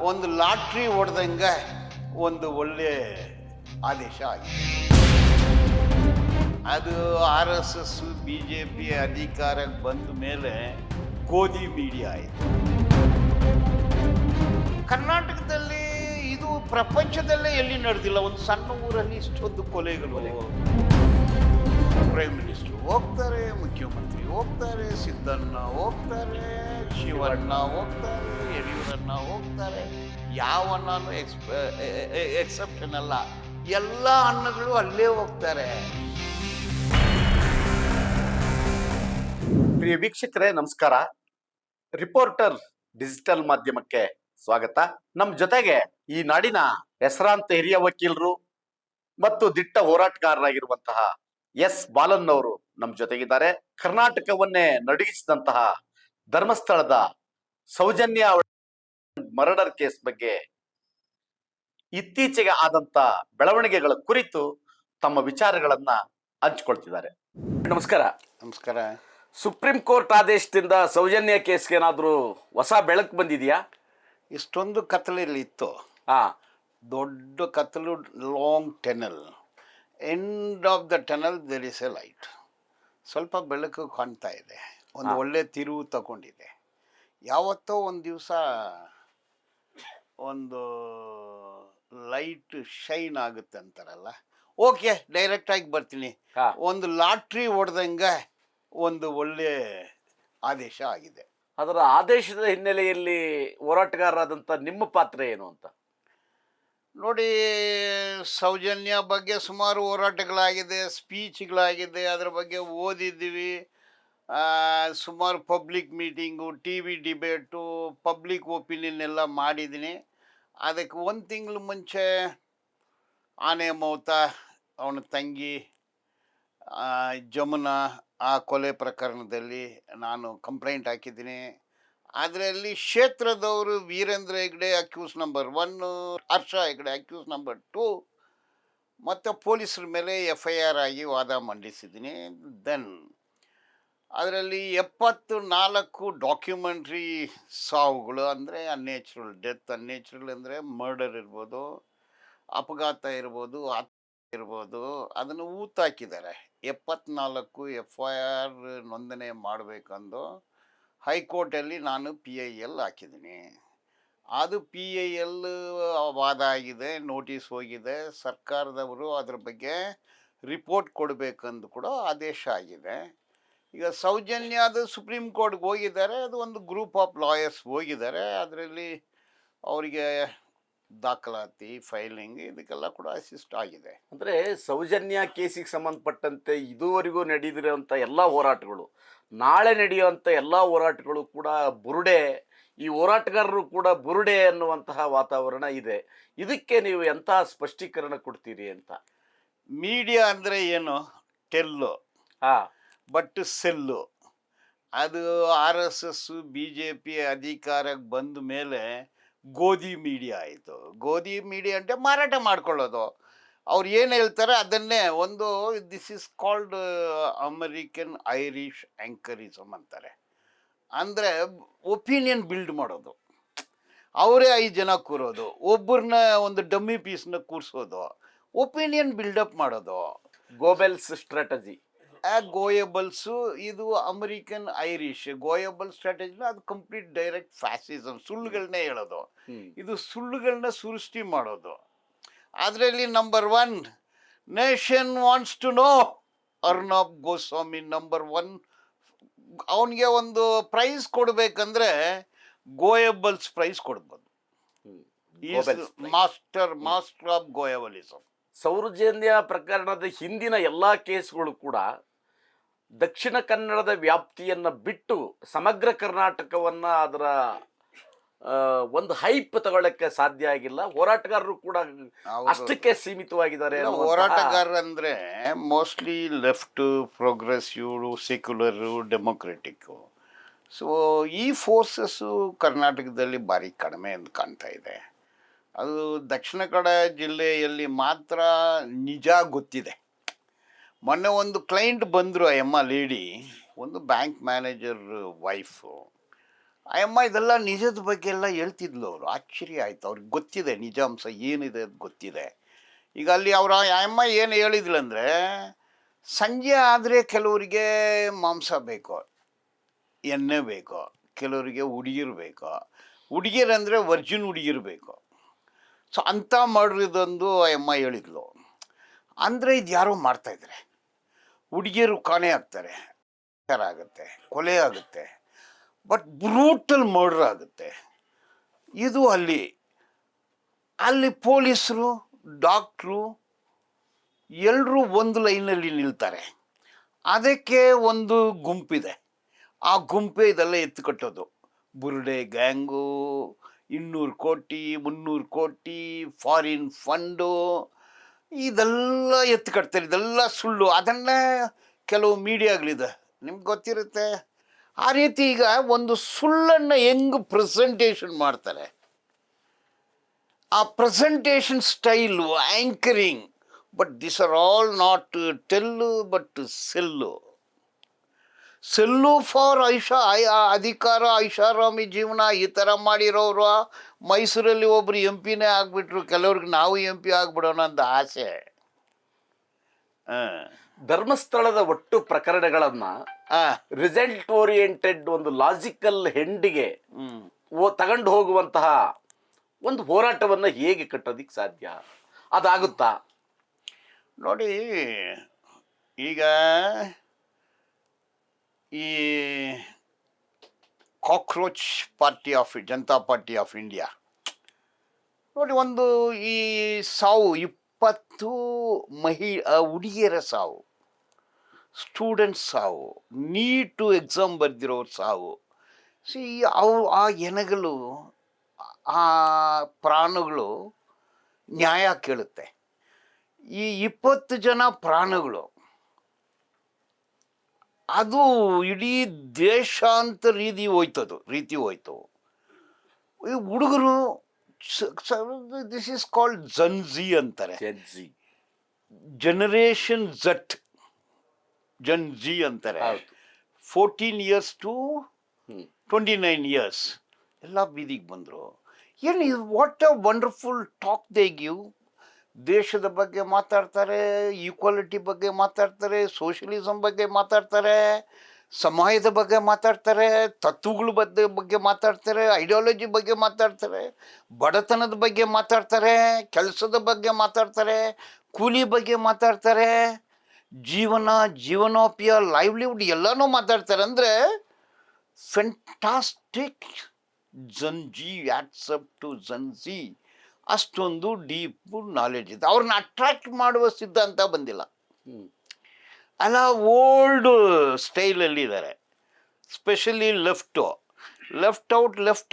ಒಂದು ಲಾಟ್ರಿ ಹೊಡೆದಂಗೆ ಒಂದು ಒಳ್ಳೆ ಆದೇಶ ಆಗಿದೆ. ಅದು RSS BJP ಅಧಿಕಾರಕ್ಕೆ ಬಂದ ಮೇಲೆ ಗೋಧಿ ಮೀಡಿಯಾ ಆಯಿತು. ಕರ್ನಾಟಕದಲ್ಲಿ ಇದು ಪ್ರಪಂಚದಲ್ಲೇ ಎಲ್ಲಿ ನಡೆದಿಲ್ಲ. ಒಂದು ಸಣ್ಣ ಊರಲ್ಲಿ ಇಷ್ಟೊಂದು ಕೊಲೆಗಳು. ಪ್ರೈಮ್ ಮಿನಿಸ್ಟರ್ ಹೋಗ್ತಾರೆ, ಮುಖ್ಯಮಂತ್ರಿ ಹೋಗ್ತಾರೆ, ಸಿದ್ದಣ್ಣ ಹೋಗ್ತಾರೆ, ಶಿವಣ್ಣ ಹೋಗ್ತಾರೆ, ಯಡಿಯೂರಣ್ಣ ಹೋಗ್ತಾರೆ. ಯಾವ ಅಣ್ಣನೂ ಎಕ್ಸೆಪ್ಷನ್ ಅಲ್ಲ, ಎಲ್ಲ ಅಣ್ಣಗಳು ಅಲ್ಲೇ ಹೋಗ್ತಾರೆ. ಪ್ರಿಯ ವೀಕ್ಷಕರೇ ನಮಸ್ಕಾರ. ರಿಪೋರ್ಟರ್ ಡಿಜಿಟಲ್ ಮಾಧ್ಯಮಕ್ಕೆ ಸ್ವಾಗತ. ನಮ್ಮ ಜೊತೆಗೆ ಈ ನಾಡಿನ ಹೆಸರಾಂತ ಹಿರಿಯ ವಕೀಲರು ಮತ್ತು ದಿಟ್ಟ ಹೋರಾಟಗಾರರಾಗಿರುವಂತಹ ಎಸ್ ಬಾಲನ್ ಅವರು ನಮ್ಮ ಜೊತೆಗಿದ್ದಾರೆ. ಕರ್ನಾಟಕವನ್ನೇ ನಡುಗಿಸಿದಂತಹ ಧರ್ಮಸ್ಥಳದ ಸೌಜನ್ಯ ಮರ್ಡರ್ ಕೇಸ್ ಬಗ್ಗೆ ಇತ್ತೀಚೆಗೆ ಆದಂತ ಬೆಳವಣಿಗೆಗಳ ಕುರಿತು ತಮ್ಮ ವಿಚಾರಗಳನ್ನ ಹಂಚಿಕೊಳ್ತಿದ್ದಾರೆ. ನಮಸ್ಕಾರ. ನಮಸ್ಕಾರ. ಸುಪ್ರೀಂ ಕೋರ್ಟ್ ಆದೇಶದಿಂದ ಸೌಜನ್ಯ ಕೇಸ್ಗೆ ಏನಾದರೂ ಹೊಸ ಬೆಳಕು ಬಂದಿದೆಯಾ? ಇಷ್ಟೊಂದು ಕತ್ತಲಲ್ಲಿ ಇತ್ತು. ದೊಡ್ಡ ಕತ್ತಲು, long tunnel. End of the tunnel there is a light. ಸ್ವಲ್ಪ ಬೆಳಕು ಕಾಣ್ತಾ ಇದೆ, ಒಂದು ಒಳ್ಳೆ ತಿರುವು ತಗೊಂಡಿದೆ. ಯಾವತ್ತೋ ಒಂದು ದಿವಸ ಒಂದು ಲೈಟ್ ಶೈನ್ ಆಗುತ್ತೆ ಅಂತಾರಲ್ಲ. ಓಕೆ, ಡೈರೆಕ್ಟಾಗಿ ಬರ್ತೀನಿ. ಒಂದು ಲಾಟ್ರಿ ಹೊಡೆದಂಗೆ ಒಂದು ಒಳ್ಳೆ ಆದೇಶ ಆಗಿದೆ. ಅದರ ಆದೇಶದ ಹಿನ್ನೆಲೆಯಲ್ಲಿ ಹೋರಾಟಗಾರರಾದಂಥ ನಿಮ್ಮ ಪಾತ್ರ ಏನು ಅಂತ ನೋಡಿ. ಸೌಜನ್ಯ ಬಗ್ಗೆ ಸುಮಾರು ಹೋರಾಟಗಳಾಗಿದೆ, ಸ್ಪೀಚ್ಗಳಾಗಿದೆ, ಅದರ ಬಗ್ಗೆ ಓದಿದ್ದೀವಿ. ಸುಮಾರು public meeting, TV debate, public opinion ಎಲ್ಲ ಮಾಡಿದ್ದೀನಿ. ಅದಕ್ಕೆ ಒಂದು ತಿಂಗಳು ಮುಂಚೆ ಆನೆ ಮೌತ, ಅವನ ತಂಗಿ ಜಮುನಾ ಆ ಕೊಲೆ ಪ್ರಕರಣದಲ್ಲಿ ನಾನು ಕಂಪ್ಲೇಂಟ್ ಹಾಕಿದ್ದೀನಿ. ಅದರಲ್ಲಿ ಕ್ಷೇತ್ರದವರು ವೀರೇಂದ್ರ ಹೆಗ್ಡೆ ಅಕ್ಯೂಸ್ ನಂಬರ್ 1, ಹರ್ಷ ಹೆಗ್ಡೆ ಅಕ್ಯೂಸ್ ನಂಬರ್ 2 ಮತ್ತು ಪೊಲೀಸರ ಮೇಲೆ FIR ಆಗಿ ವಾದ ಮಂಡಿಸಿದ್ದೀನಿ. ದೆನ್ ಅದರಲ್ಲಿ 74 ಡಾಕ್ಯುಮೆಂಟ್ರಿ ಸಾವುಗಳು, ಅಂದರೆ ಅನ್ಯಾಚುರಲ್ ಡೆತ್. ಅನ್ಯಾಚುರಲ್ ಅಂದರೆ ಮರ್ಡರ್ ಇರ್ಬೋದು, ಅಪಘಾತ ಇರ್ಬೋದು, ಇರ್ಬೋದು, ಅದನ್ನು ಊತಾಕಿದ್ದಾರೆ. 74 FIR ನೋಂದಣಿ ಮಾಡಬೇಕಂದು ಹೈಕೋರ್ಟಲ್ಲಿ ನಾನು PIL ಹಾಕಿದ್ದೀನಿ. ಅದು PIL ವಾದ ಆಗಿದೆ, ನೋಟಿಸ್ ಹೋಗಿದೆ. ಸರ್ಕಾರದವರು ಅದ್ರ ಬಗ್ಗೆ ರಿಪೋರ್ಟ್ ಕೊಡಬೇಕಂದು ಕೂಡ ಆದೇಶ ಆಗಿದೆ. ಈಗ ಸೌಜನ್ಯದು ಸುಪ್ರೀಂ ಕೋರ್ಟ್ಗೆ ಹೋಗಿದ್ದಾರೆ. ಅದು ಒಂದು ಗ್ರೂಪ್ ಆಫ್ ಲಾಯರ್ಸ್ ಹೋಗಿದ್ದಾರೆ. ಅದರಲ್ಲಿ ಅವರಿಗೆ ದಾಖಲಾತಿ, ಫೈಲಿಂಗ್, ಇದಕ್ಕೆಲ್ಲ ಕೂಡ ಅಸಿಸ್ಟ್ ಆಗಿದೆ. ಅಂದರೆ ಸೌಜನ್ಯ ಕೇಸಿಗೆ ಸಂಬಂಧಪಟ್ಟಂತೆ ಇದುವರೆಗೂ ನಡೆದಿರುವಂಥ ಎಲ್ಲ ಹೋರಾಟಗಳು, ನಾಳೆ ನಡೆಯುವಂಥ ಎಲ್ಲ ಹೋರಾಟಗಳು ಕೂಡ ಬುರುಡೆ. ಈ ಹೋರಾಟಗಾರರು ಕೂಡ ಬುರುಡೆ ಅನ್ನುವಂತಹ ವಾತಾವರಣ ಇದೆ. ಇದಕ್ಕೆ ನೀವು ಎಂತಹ ಸ್ಪಷ್ಟೀಕರಣ ಕೊಡ್ತೀರಿ ಅಂತ? ಮೀಡಿಯಾ ಅಂದರೆ ಏನು? ಟೆಲ್ಲು, ಬಟ್ ಸೆಲ್ಲು. ಅದು RSS BJP ಅಧಿಕಾರಕ್ಕೆ ಬಂದ ಮೇಲೆ ಗೋಧಿ ಮೀಡಿಯಾ ಆಯಿತು. ಗೋಧಿ ಮೀಡಿಯಾ ಅಂದರೆ ಮಾರಾಟ ಮಾಡ್ಕೊಳ್ಳೋದು. ಅವ್ರು ಏನು ಹೇಳ್ತಾರೆ ಅದನ್ನೇ ಒಂದು this is called American Irish anchorism ಅಂತಾರೆ. ಅಂದರೆ ಒಪಿನಿಯನ್ ಬಿಲ್ಡ್ ಮಾಡೋದು. ಅವರೇ 5 ಜನ ಕೂರೋದು, ಒಬ್ಬರನ್ನ ಒಂದು ಡಮ್ಮಿ ಪೀಸ್ನ ಕೂರಿಸೋದು, ಒಪಿನಿಯನ್ ಬಿಲ್ಡಪ್ ಮಾಡೋದು. Goebbels strategy. ಗೋಯಬಲ್ಸು ಇದು ಅಮೆರಿಕನ್ ಐರಿಷ್. ಗೋಯಬಲ್ ಸ್ಟ್ರಾಟಜಿನ ಅದು ಕಂಪ್ಲೀಟ್ ಡೈರೆಕ್ಟ್ ಫ್ಯಾಸಿಸಮ್, ಸುಳ್ಳುಗಳನ್ನೇ ಹೇಳೋದು. ಇದು ಸುಳ್ಳುಗಳನ್ನ ಸೃಷ್ಟಿ ಮಾಡೋದು. ಅದರಲ್ಲಿ number 1 nation wants to know. Arnab Goswami number 1. ಅವನಿಗೆ ಒಂದು ಪ್ರೈಸ್ ಕೊಡಬೇಕಂದ್ರೆ ಗೋಯಬಲ್ಸ್ ಪ್ರೈಸ್ ಕೊಡ್ಬೋದು. Master of Goebbelism. ಸೌಜನ್ಯ ಪ್ರಕರಣದ ಹಿಂದಿನ ಎಲ್ಲ ಕೇಸ್ಗಳು ಕೂಡ ದಕ್ಷಿಣ ಕನ್ನಡದ ವ್ಯಾಪ್ತಿಯನ್ನು ಬಿಟ್ಟು ಸಮಗ್ರ ಕರ್ನಾಟಕವನ್ನು ಅದರ ಒಂದು ಹೈಪ್ ತಗೊಳ್ಳಕ್ಕೆ ಸಾಧ್ಯ ಆಗಿಲ್ಲ. ಹೋರಾಟಗಾರರು ಕೂಡ ಅಷ್ಟಕ್ಕೆ ಸೀಮಿತವಾಗಿದ್ದಾರೆ. ಹೋರಾಟಗಾರರಂದ್ರೆ mostly left, progressive, secular, ಡೆಮೊಕ್ರೆಟಿಕ್ಕು. So ಈ ಫೋರ್ಸಸ್ಸು ಕರ್ನಾಟಕದಲ್ಲಿ ಭಾರಿ ಕಡಿಮೆ ಅಂತ ಕಾಣ್ತಾ ಇದೆ. ಅದು ದಕ್ಷಿಣ ಕನ್ನಡ ಜಿಲ್ಲೆಯಲ್ಲಿ ಮಾತ್ರ ನಿಜ ಗೊತ್ತಿದೆ. ಮೊನ್ನೆ ಒಂದು ಕ್ಲೈಂಟ್ ಬಂದರು, ಲೇಡಿ, ಒಂದು ಬ್ಯಾಂಕ್ ಮ್ಯಾನೇಜರ್ ವೈಫು. ಆ ಅಮ್ಮ ಇದೆಲ್ಲ ನಿಜದ ಬಗ್ಗೆ ಎಲ್ಲ ಹೇಳ್ತಿದ್ಲು ಅವರು. ಆಶ್ಚರ್ಯ ಆಯ್ತು, ಅವ್ರಿಗೆ ಗೊತ್ತಿದೆ ನಿಜಾಂಶ ಏನಿದೆ ಅದು ಗೊತ್ತಿದೆ. ಈಗ ಅಲ್ಲಿ ಅವರ ಆ ಅಮ್ಮ ಏನು ಹೇಳಿದ್ಲಂದ್ರೆ, ಸಂಜೆ ಆದರೆ ಕೆಲವರಿಗೆ ಮಾಂಸ ಬೇಕು, ಎಣ್ಣೆ ಬೇಕು, ಕೆಲವರಿಗೆ ಹುಡುಗಿರು ಬೇಕು, ಹುಡುಗಿರಂದರೆ ವರ್ಜಿನ್ ಹುಡುಗಿರು ಬೇಕು. ಸೊ ಅಂಥ ಮಾಡಿರೋದೊಂದು ಆ ಅಮ್ಮ ಹೇಳಿದ್ಲು. ಅಂದರೆ ಇದು ಯಾರೋ ಮಾಡ್ತಾಯಿದ್ದಾರೆ, ಹುಡುಗಿಯರು ಕಾಣೆ ಆಗ್ತಾರೆ, ಆಗುತ್ತೆ, ಕೊಲೆ ಆಗುತ್ತೆ, ಬಟ್ ಬ್ರೂಟಲ್ ಮರ್ಡರ್ ಆಗುತ್ತೆ. ಇದು ಅಲ್ಲಿ ಪೊಲೀಸರು, ಡಾಕ್ಟ್ರು ಎಲ್ಲರೂ ಒಂದು ಲೈನಲ್ಲಿ ನಿಲ್ತಾರೆ. ಅದಕ್ಕೆ ಒಂದು ಗುಂಪಿದೆ, ಆ ಗುಂಪೇ ಇದೆಲ್ಲ ಎತ್ತು ಕಟ್ಟೋದು. ಬುರುಡೆ ಗ್ಯಾಂಗು, 200 ಕೋಟಿ 300 ಕೋಟಿ ಫಾರಿನ್ ಫಂಡು, ಇದೆಲ್ಲ ಎತ್ತು ಕಟ್ತಾರೆ. ಇದೆಲ್ಲ ಸುಳ್ಳು. ಅದನ್ನೇ ಕೆಲವು ಮೀಡಿಯಾಗಳಿದೆ, ನಿಮ್ಗೆ ಗೊತ್ತಿರುತ್ತೆ. ಆ ರೀತಿ ಈಗ ಒಂದು ಸುಳ್ಳನ್ನು ಹೆಂಗೆ ಪ್ರೆಸೆಂಟೇಷನ್ ಮಾಡ್ತಾರೆ, ಆ presentation style, anchoring. But this are all not tell but sell. Sell for ಅಧಿಕಾರ, ಐಷಾರಾಮಿ ಜೀವನ. ಈ ಥರ ಮಾಡಿರೋರು ಮೈಸೂರಲ್ಲಿ ಒಬ್ಬರು ಎಂ ಪಿನೇ ಆಗಿಬಿಟ್ರು, ಕೆಲವ್ರಿಗೆ ನಾವು ಎಂ ಪಿ ಆಗಿಬಿಡೋಣ ಅಂತ ಆಸೆ. ಧರ್ಮಸ್ಥಳದ ಒಟ್ಟು ಪ್ರಕರಣಗಳನ್ನ ರಿಸಲ್ಟ್ ಓರಿಯೆಂಟೆಡ್ ಒಂದು ಲಾಜಿಕಲ್ ಹೆಂಡಿಗೆ ತಗೊಂಡು ಹೋಗುವಂತಹ ಒಂದು ಹೋರಾಟವನ್ನ ಹೇಗೆ ಕಟ್ಟೋದಿಕ್ ಸಾಧ್ಯ? ಅದಾಗುತ್ತಾ ನೋಡಿ. ಈಗ ಈ cockroach party of Janata party of India ನೋಡಿ, ಒಂದು ಈ ಸಾವು 20 ಹುಡುಗಿಯರ ಸಾವು, ಸ್ಟೂಡೆಂಟ್ಸ್ ಸಾವು, ನೀಟು ಎಕ್ಸಾಮ್ ಬರೆದಿರೋರು ಸಾವು. ಸಿ ಅವು ಆ ಎನಗಳು, ಆ ಪ್ರಾಣಗಳು ನ್ಯಾಯ ಕೇಳುತ್ತೆ. ಈ 20 ಜನ ಪ್ರಾಣಗಳು ಅದು ಇಡೀ ದೇಶಾಂತ ರೀತಿ ಹೋಯ್ತು. ಈ ಹುಡುಗರು ದಿಸ್ ಈಸ್ ಕಾಲ್ಡ್ ಜನ್ಜಿ ಅಂತಾರೆ, ಜನರೇಷನ್ ಜನ್ಜಿ ಅಂತಾರೆ. 14 years to 29 years ಎಲ್ಲ ಬೀದಿಗೆ ಬಂದರು. ಏನು what a wonderful talk they give. ದೇಶದ ಬಗ್ಗೆ ಮಾತಾಡ್ತಾರೆ, ಈಕ್ವಾಲಿಟಿ ಬಗ್ಗೆ ಮಾತಾಡ್ತಾರೆ, ಸೋಷಿಯಲಿಸಮ್ ಬಗ್ಗೆ ಮಾತಾಡ್ತಾರೆ, ಸಮಾಜದ ಬಗ್ಗೆ ಮಾತಾಡ್ತಾರೆ, ತತ್ವಗಳ ಬಗ್ಗೆ ಮಾತಾಡ್ತಾರೆ, ಐಡಿಯಾಲಜಿ ಬಗ್ಗೆ ಮಾತಾಡ್ತಾರೆ, ಬಡತನದ ಬಗ್ಗೆ ಮಾತಾಡ್ತಾರೆ, ಕೆಲಸದ ಬಗ್ಗೆ ಮಾತಾಡ್ತಾರೆ, ಕೂಲಿ ಬಗ್ಗೆ ಮಾತಾಡ್ತಾರೆ, ಜೀವನೋಪಾಯ ಲೈವ್ಲಿಹುಡ್ ಎಲ್ಲನೂ ಮಾತಾಡ್ತಾರೆ. ಅಂದರೆ ಫೆಂಟಾಸ್ಟಿಕ್. ಜನ್ಜಿ ಆಟ್ಸಪ್ ಟು ಜನ್ಜಿ, ಅಷ್ಟೊಂದು ಡೀಪ್ ನಾಲೆಡ್ಜ್ ಇದೆ. ಅವ್ರನ್ನ ಅಟ್ರಾಕ್ಟ್ ಮಾಡುವ ಸಿದ್ಧಾಂತ ಬಂದಿಲ್ಲ. ಅಲ್ಲ, ಓಲ್ಡ್ ಸ್ಟೈಲಲ್ಲಿ ಇದ್ದಾರೆ, ಸ್ಪೆಷಲಿ ಲೆಫ್ಟ್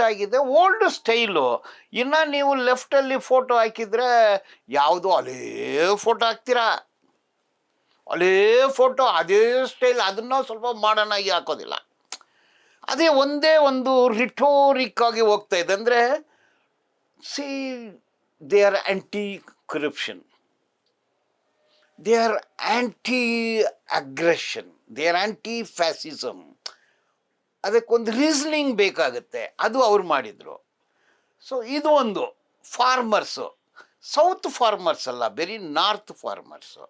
ಆಗಿದೆ, ಓಲ್ಡ್ ಸ್ಟೈಲು. ಇನ್ನು ನೀವು ಲೆಫ್ಟಲ್ಲಿ ಫೋಟೋ ಹಾಕಿದರೆ ಯಾವುದೋ ಅದೇ ಫೋಟೋ ಹಾಕ್ತೀರಾ, ಅದೇ ಫೋಟೋ ಅದೇ ಸ್ಟೈಲ್, ಅದನ್ನೂ ಸ್ವಲ್ಪ ಮಾಡರ್ನಾಗಿ ಹಾಕೋದಿಲ್ಲ. ಅದೇ ಒಂದೇ ಒಂದು ರಿಟೋರಿಕ್ ಆಗಿ ಹೋಗ್ತಾ ಇದೆ. ಅಂದರೆ C they are anti corruption, they are anti aggression, they are anti fascism. ಅದಕ್ಕೊಂದು ರೀಸನಿಂಗ್ ಬೇಕಾಗುತ್ತೆ, ಅದು ಅವ್ರು ಮಾಡಿದರು. ಸೊ ಇದು ಒಂದು ಫಾರ್ಮರ್ಸು, ಸೌತ್ ಫಾರ್ಮರ್ಸ್ ಅಲ್ಲ, ಬರೀ ನಾರ್ತ್ ಫಾರ್ಮರ್ಸು.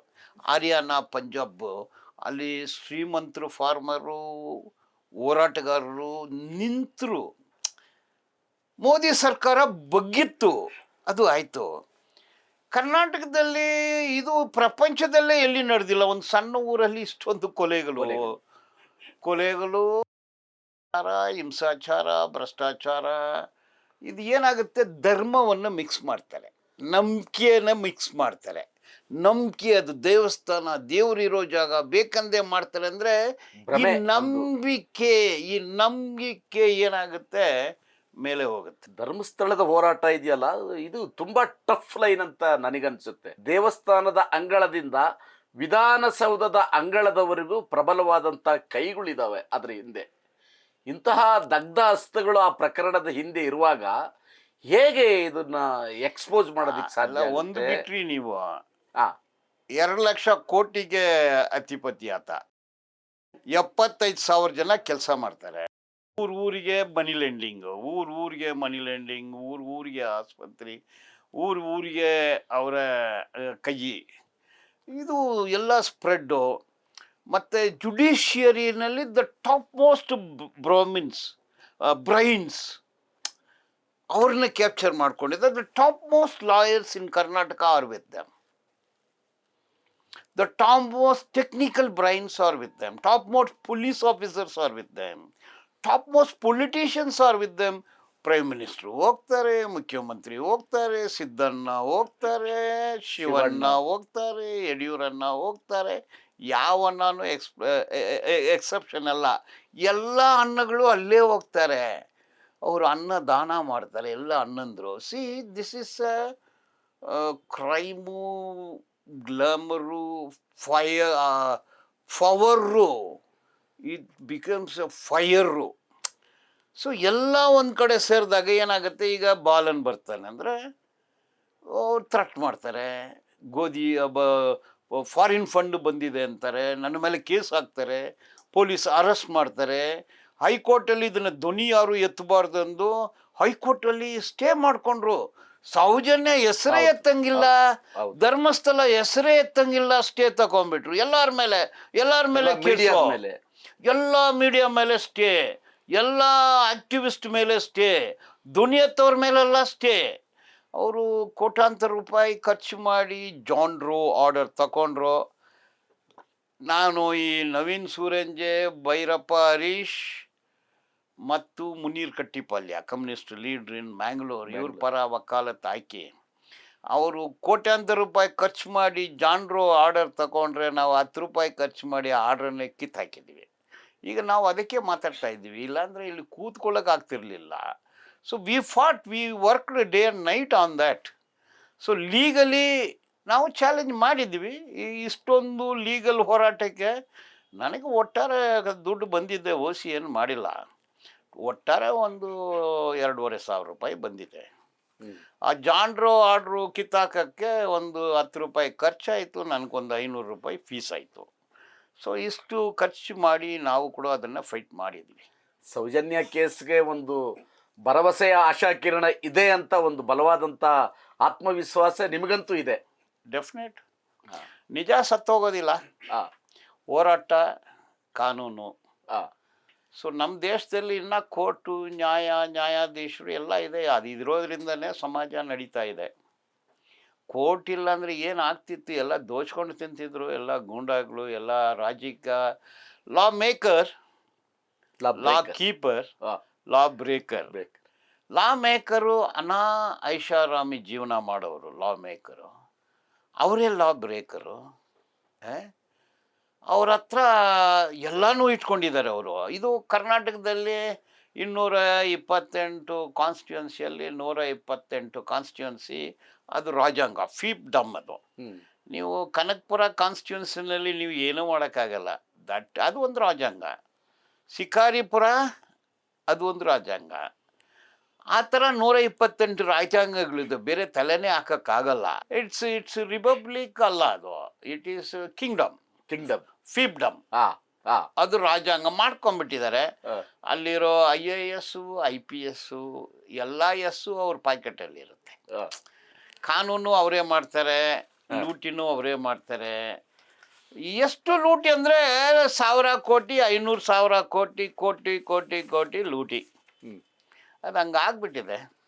ಹರಿಯಾಣ, ಪಂಜಾಬ್, ಅಲ್ಲಿ ಶ್ರೀಮಂತರು ಫಾರ್ಮರು, ಹೋರಾಟಗಾರರು ನಿಂತರು. ಮೋದಿ ಸರ್ಕಾರ ಬಗ್ಗಿತ್ತು, ಅದು ಆಯಿತು. ಕರ್ನಾಟಕದಲ್ಲಿ ಇದು ಪ್ರಪಂಚದಲ್ಲೇ ಎಲ್ಲಿ ನಡೆದಿಲ್ಲ. ಒಂದು ಸಣ್ಣ ಊರಲ್ಲಿ ಇಷ್ಟೊಂದು ಕೊಲೆಗಳು, ಹಿಂಸಾಚಾರ, ಭ್ರಷ್ಟಾಚಾರ. ಇದು ಏನಾಗುತ್ತೆ, ಧರ್ಮವನ್ನು ಮಿಕ್ಸ್ ಮಾಡ್ತಾರೆ, ನಂಬಿಕೆಯನ್ನು ಮಿಕ್ಸ್ ಮಾಡ್ತಾರೆ. ನಂಬಿಕೆ, ಅದು ದೇವಸ್ಥಾನ, ದೇವರಿರೋ ಜಾಗ ಬೇಕಂದೇ ಮಾಡ್ತಾರೆ. ಅಂದರೆ ಈ ನಂಬಿಕೆ ಏನಾಗುತ್ತೆ, ಮೇಲೆ ಹೋಗುತ್ತೆ. ಧರ್ಮಸ್ಥಳದ ಹೋರಾಟ ಇದೆಯಲ್ಲ, ಇದು ತುಂಬಾ ಟಫ್ ಲೈನ್ ಅಂತ ನನಗನ್ಸುತ್ತೆ. ದೇವಸ್ಥಾನದ ಅಂಗಳದಿಂದ ವಿಧಾನಸೌಧದ ಅಂಗಳದವರೆಗೂ ಪ್ರಬಲವಾದಂಥ ಕೈಗಳಿದಾವೆ ಅದರ ಹಿಂದೆ. ಇಂತಹ ದಗ್ಧ ಹಸ್ತಗಳು ಆ ಪ್ರಕರಣದ ಹಿಂದೆ ಇರುವಾಗ ಹೇಗೆ ಇದನ್ನ ಎಕ್ಸ್ಪೋಸ್ ಮಾಡೋದಕ್ಕೆ ಸಾಧ್ಯ? ಒಂದು ಬಿಟ್ರಿ ನೀವು 2 ಲಕ್ಷ ಕೋಟಿಗೆ ಅಧಿಪತಿ ಆತ, 75,000 ಜನ ಕೆಲಸ ಮಾಡ್ತಾರೆ. ಊರಿಗೆ ಮನಿ ಲೆಂಡಿಂಗ್, ಊರಿಗೆ ಮನಿ ಲೆಂಡಿಂಗ್, ಊರಿಗೆ ಆಸ್ಪತ್ರೆ, ಊರಿಗೆ ಅವರ ಕೈ, ಇದು ಎಲ್ಲ ಸ್ಪ್ರೆಡ್ಡು. ಮತ್ತು ಜುಡಿಷಿಯರಿನಲ್ಲಿ ದ ಟಾಪ್ ಮೋಸ್ಟ್ ಬ್ರೈನ್ಸ್ ಅವ್ರನ್ನ ಕ್ಯಾಪ್ಚರ್ ಮಾಡ್ಕೊಂಡಿದ್ದ. The topmost lawyers in Karnataka are with them. The topmost technical brains are with them. Topmost police officers are with them. Topmost politicians are with them. Prime minister ಹೋಗ್ತಾರೆ, ಮುಖ್ಯಮಂತ್ರಿ ಹೋಗ್ತಾರೆ, ಸಿದ್ದಣ್ಣ ಹೋಗ್ತಾರೆ, ಶಿವಣ್ಣ ಹೋಗ್ತಾರೆ, ಯಡಿಯೂರಣ್ಣ ಹೋಗ್ತಾರೆ. ಯಾವ ಅಣ್ಣನೂ exception ಅಲ್ಲ. ಎಲ್ಲ ಅಣ್ಣಗಳು ಅಲ್ಲೇ ಹೋಗ್ತಾರೆ. ಅವರು ಅನ್ನ ದಾನ ಮಾಡ್ತಾರೆ, ಎಲ್ಲ ಅಣ್ಣಂದ್ರು. See, this is crime, glamour, power, it becomes a fire. So ಎಲ್ಲ ಒಂದು ಕಡೆ ಸೇರಿದಾಗ ಏನಾಗುತ್ತೆ, ಈಗ ಬಾಲನ್ ಬರ್ತಾನೆ ಅಂದರೆ ಅವ್ರು ಥ್ರೆಟ್ ಮಾಡ್ತಾರೆ, ಗೋಧಿ ಫಾರಿನ್ ಫಂಡ್ ಬಂದಿದೆ ಅಂತಾರೆ, ನನ್ನ ಮೇಲೆ ಕೇಸ್ ಹಾಕ್ತಾರೆ, ಪೊಲೀಸ್ ಅರೆಸ್ಟ್ ಮಾಡ್ತಾರೆ. ಹೈಕೋರ್ಟಲ್ಲಿ ಇದನ್ನು ಧ್ವನಿ ಯಾರು ಎತ್ತಬಾರ್ದು ಅಂದು ಹೈಕೋರ್ಟಲ್ಲಿ ಸ್ಟೇ ಮಾಡಿಕೊಂಡ್ರು. ಸೌಜನ್ಯ ಹೆಸರೇ ಎತ್ತಂಗಿಲ್ಲ, ಧರ್ಮಸ್ಥಳ ಹೆಸರೇ ಎತ್ತಂಗಿಲ್ಲ, ಸ್ಟೇ ತಗೊಂಡ್ಬಿಟ್ರು. ಎಲ್ಲರ ಮೇಲೆ ಕೇಸು, ಎಲ್ಲ ಮೀಡಿಯಾ ಮೇಲೆ ಸ್ಟೇ, ಎಲ್ಲ ಆಕ್ಟಿವಿಸ್ಟ್ ಮೇಲೆ ಸ್ಟೇ, ಧ್ವನಿ ಎತ್ತವ್ರ ಮೇಲೆಲ್ಲ ಸ್ಟೇ. ಅವರು ಕೋಟ್ಯಾಂತರ ರೂಪಾಯಿ ಖರ್ಚು ಮಾಡಿ ಜಾನ್ ರೋ ಆರ್ಡರ್ ತಗೊಂಡ್ರು. ನಾನು ಈ ನವೀನ್ ಸೂರಂಜೆ, ಭೈರಪ್ಪ ಹರೀಶ್ ಮತ್ತು ಮುನೀರ್ ಕಟ್ಟಿಪಾಲ್ಯ, ಕಮ್ಯುನಿಸ್ಟ್ ಲೀಡ್ರ್ ಇನ್ ಮ್ಯಾಂಗ್ಳೂರ್, ಇವ್ರ ಪರ ವಕಾಲತ್ ಹಾಕಿ ಅವರು ಕೋಟ್ಯಾಂತರ ರೂಪಾಯಿ ಖರ್ಚು ಮಾಡಿ ಜಾನ್ ರೋ ಆರ್ಡರ್ ತಗೊಂಡ್ರೆ, ನಾವು 10 ರೂಪಾಯಿ ಖರ್ಚು ಮಾಡಿ ಆರ್ಡ್ರನ್ನೇ ಕಿತ್ತು ಹಾಕಿದ್ದೀವಿ. ಈಗ ನಾವು ಅದಕ್ಕೆ ಮಾತಾಡ್ತಾ ಇದ್ದೀವಿ, ಇಲ್ಲಾಂದರೆ ಇಲ್ಲಿ ಕೂತ್ಕೊಳ್ಳೋಕೆ ಆಗ್ತಿರ್ಲಿಲ್ಲ. So we worked day and night on that. So legally ನಾವು ಚಾಲೆಂಜ್ ಮಾಡಿದ್ವಿ. ಇಷ್ಟೊಂದು ಲೀಗಲ್ ಹೋರಾಟಕ್ಕೆ ನನಗೆ ಒಟ್ಟಾರೆ ದುಡ್ಡು ಬಂದಿದ್ದೆ, OC ಏನು ಮಾಡಿಲ್ಲ. ಒಟ್ಟಾರೆ ಒಂದು 2,500 ರೂಪಾಯಿ ಬಂದಿದೆ. ಆ ಜಾನ್ ರೋ ಆರ್ಡ್ರು ಕಿತ್ತಾಕಕ್ಕೆ ಒಂದು 10 ರೂಪಾಯಿ ಖರ್ಚಾಯಿತು, ನನಗೊಂದು 500 ರೂಪಾಯಿ ಫೀಸ್ ಆಯಿತು. ಸೊ ಇಷ್ಟು ಖರ್ಚು ಮಾಡಿ ನಾವು ಕೂಡ ಅದನ್ನು ಫೈಟ್ ಮಾಡಿದ್ವಿ. ಸೌಜನ್ಯ ಕೇಸ್ಗೆ ಒಂದು ಭರವಸೆಯ ಆಶಾಕಿರಣ ಇದೆ ಅಂತ ಒಂದು ಬಲವಾದಂಥ ಆತ್ಮವಿಶ್ವಾಸ ನಿಮಗಂತೂ ಇದೆ. ಡೆಫಿನೆಟ್. ನಿಜ ಸತ್ತೋಗೋದಿಲ್ಲ. ಹೋರಾಟ, ಕಾನೂನು. ಸೊ ನಮ್ಮ ದೇಶದಲ್ಲಿ ಇನ್ನೂ ಕೋರ್ಟು, ನ್ಯಾಯಾಧೀಶರು ಎಲ್ಲ ಇದೆ. ಅದು ಇರೋದ್ರಿಂದನೇ ಸಮಾಜ ನಡೀತಾ ಇದೆ. ಕೋರ್ಟ್ ಇಲ್ಲ ಅಂದರೆ ಏನು ಆಗ್ತಿತ್ತು? ಎಲ್ಲ ದೋಚ್ಕೊಂಡು ತಿಂತಿದ್ರು, ಎಲ್ಲ ಗೂಂಡಾಗಳು, ಎಲ್ಲ ರಾಜಕೀಯ. ಲಾ ಮೇಕರ್, ಲಾ ಕೀಪರ್, ಲಾ ಬ್ರೇಕರ್. ಲಾ ಮೇಕರು ಐಷಾರಾಮಿ ಜೀವನ ಮಾಡೋರು ಲಾ ಮೇಕರು, ಅವರೇ ಲಾ ಬ್ರೇಕರು. ಅವ್ರ ಹತ್ರ ಎಲ್ಲನೂ ಇಟ್ಕೊಂಡಿದ್ದಾರೆ ಅವರು. ಇದು ಕರ್ನಾಟಕದಲ್ಲಿ 228 ಕಾನ್ಸ್ಟಿಟ್ಯೂನ್ಸಿಯಲ್ಲಿ 128 ಕಾನ್ಸ್ಟಿಟ್ಯೂನ್ಸಿ, ಅದು ರಾಜ್ಯಾಂಗ, ಫೀಪ್ಡಮ್. ಅದು ನೀವು ಕನಕಪುರ ಕಾನ್ಸ್ಟಿಟ್ಯೂನ್ಸಿನಲ್ಲಿ ನೀವು ಏನೂ ಮಾಡೋಕ್ಕಾಗಲ್ಲ. ಅದು ಒಂದು ರಾಜ್ಯಾಂಗ. ಶಿಕಾರಿಪುರ ಅದು ಒಂದು ರಾಜ್ಯಾಂಗ. ಆ ಥರ 128 ರಾಜ್ಯಾಂಗಗಳಿದ್ದು, ಬೇರೆ ತಲೆನೇ ಹಾಕೋಕ್ಕಾಗಲ್ಲ. ಇಟ್ಸ್ ರಿಪಬ್ಲಿಕ್ ಅಲ್ಲ ಅದು, ಇಟ್ ಈಸ್ ಕಿಂಗ್ಡಮ್, ಫೀಪ್ಡಮ್. ಅದು ರಾಜ್ಯಾಂಗ ಮಾಡ್ಕೊಂಡ್ಬಿಟ್ಟಿದ್ದಾರೆ. ಅಲ್ಲಿರೋ IAS, IPS ಎಲ್ಲ ಅವ್ರ ಪ್ಯಾಕೆಟಲ್ಲಿ ಇರುತ್ತೆ. ಕಾನೂನು ಅವರೇ ಮಾಡ್ತಾರೆ, ಲೂಟಿನೂ ಅವರೇ ಮಾಡ್ತಾರೆ. ಎಷ್ಟು ಲೂಟಿ ಅಂದರೆ 1,000 ಕೋಟಿ, 500,000 ಕೋಟಿ, ಕೋಟಿ ಕೋಟಿ ಕೋಟಿ ಲೂಟಿ. ಅದು ಹಂಗಾಗ್ಬಿಟ್ಟಿದೆ.